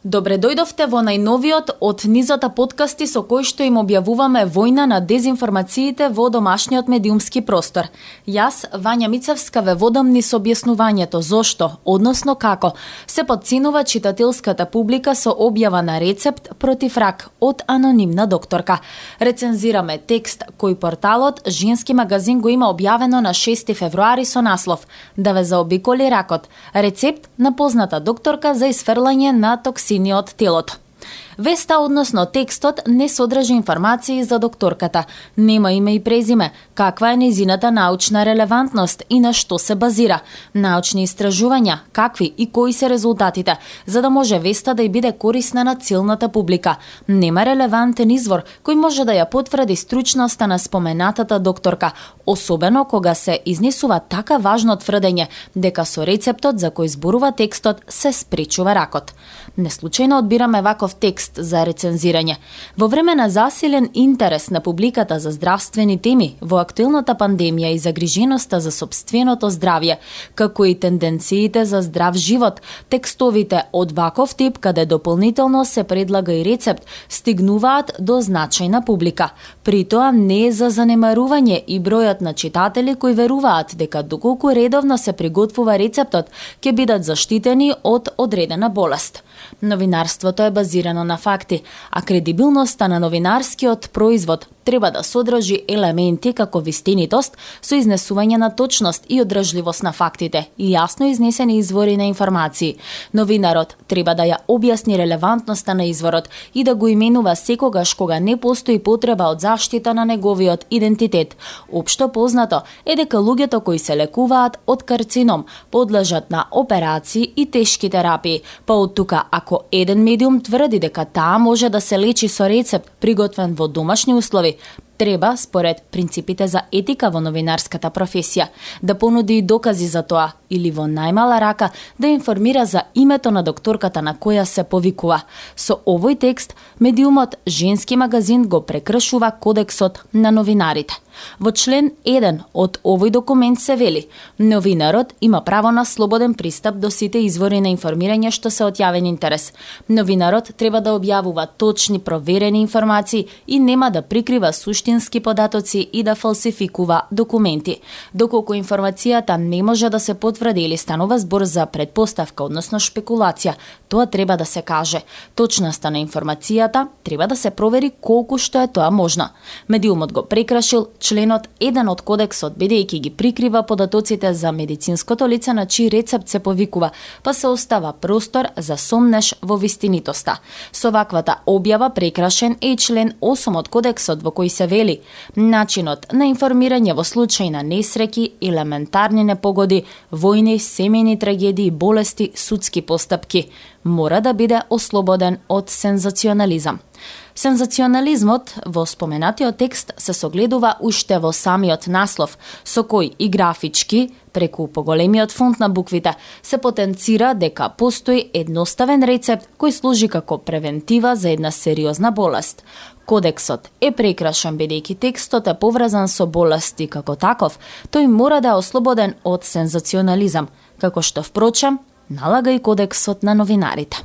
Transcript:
Добре дојдовте во најновиот од низата подкасти со кои што им објавуваме војна на дезинформациите во домашниот медиумски простор. Јас, Вања Мицевска, ве водам низ објаснувањето зошто, односно како, се потценува читателската публика со објава на рецепт против рак од анонимна докторка. Рецензираме текст кој порталот Женски магазин го има објавено на 6 февруари со наслов "Да ве заобиколи ракот. Рецепт на позната докторка за исфрлање на токсини од телото". Веста, односно текстот, не содржи информации за докторката. Нема име и презиме, каква е нејзината научна релевантност и на што се базира. Научни истражувања, какви и кои се резултатите, за да може веста да ја биде корисна на целната публика. Нема релевантен извор кој може да ја потврди стручноста на споменатата докторка, особено кога се изнесува така важно тврдење дека со рецептот за кој зборува текстот се спречува ракот. Неслучајно одбираме ваков текст за рецензирање. Во време на засилен интерес на публиката за здравствени теми во актуелната пандемија и загриженоста за сопственото здравје, како и тенденциите за здрав живот, текстовите од ваков тип, каде дополнително се предлага и рецепт, стигнуваат до значајна публика. При тоа не е за занемарување и бројот на читатели кои веруваат дека доколку редовно се приготвува рецептот, ќе бидат заштитени од одредена болест. Новинарството е базирано на факти, а кредибилноста на новинарскиот производ треба да содржи елементи како вистинитост со изнесување на точност и одржливост на фактите и јасно изнесени извори на информации. Новинарот треба да ја објасни релевантноста на изворот и да го именува секогаш кога не постои потреба од заштита на неговиот идентитет. Општо познато е дека луѓето кои се лекуваат од карцином подлежат на операции и тешки терапии, па од тука ако еден медиум тврди дека таа може да се лечи со рецепт приготвен во домашни услови, треба, според принципите за етика во новинарската професија, да понуди и докази за тоа или во најмала рака да информира за името на докторката на која се повикува. Со овој текст, медиумот Женски магазин го прекршува кодексот на новинарите. Во член 1 од овој документ се вели: новинарот има право на слободен пристап до сите извори на информирање што се од јавен интерес. Новинарот треба да објавува точни, проверени информации и нема да прикрива суштински податоци и да фалсификува документи. Доколку информацијата не може да се потврди или станува збор за предпоставка, односно шпекулација, тоа треба да се каже. Точноста на информацијата треба да се провери колку што е тоа можно. Медиумот го прекрашил членот 1 од кодексот, бидејќи ги прикрива податоците за медицинското лице на чиј рецепт се повикува, па се остава простор за сомнеш во вистинитоста. Со ваквата објава прекрашен е и член 8 од кодексот во кој се вели: начинот на информирање во случај на несреќи, елементарни непогоди, војни, семејни трагедии, болести, судски постапки мора да биде ослободен од сензационализам. Сензационализмот во споменатиот текст се согледува уште во самиот наслов, со кој и графички, преку поголемиот фонт на буквите, се потенцира дека постои едноставен рецепт кој служи како превентива за една сериозна болест. Кодексот е прекрашен бидејќи текстот е поврзан со болести како таков, тој мора да е ослободен од сензационализам, како што впрочем налага и кодексот на новинарите.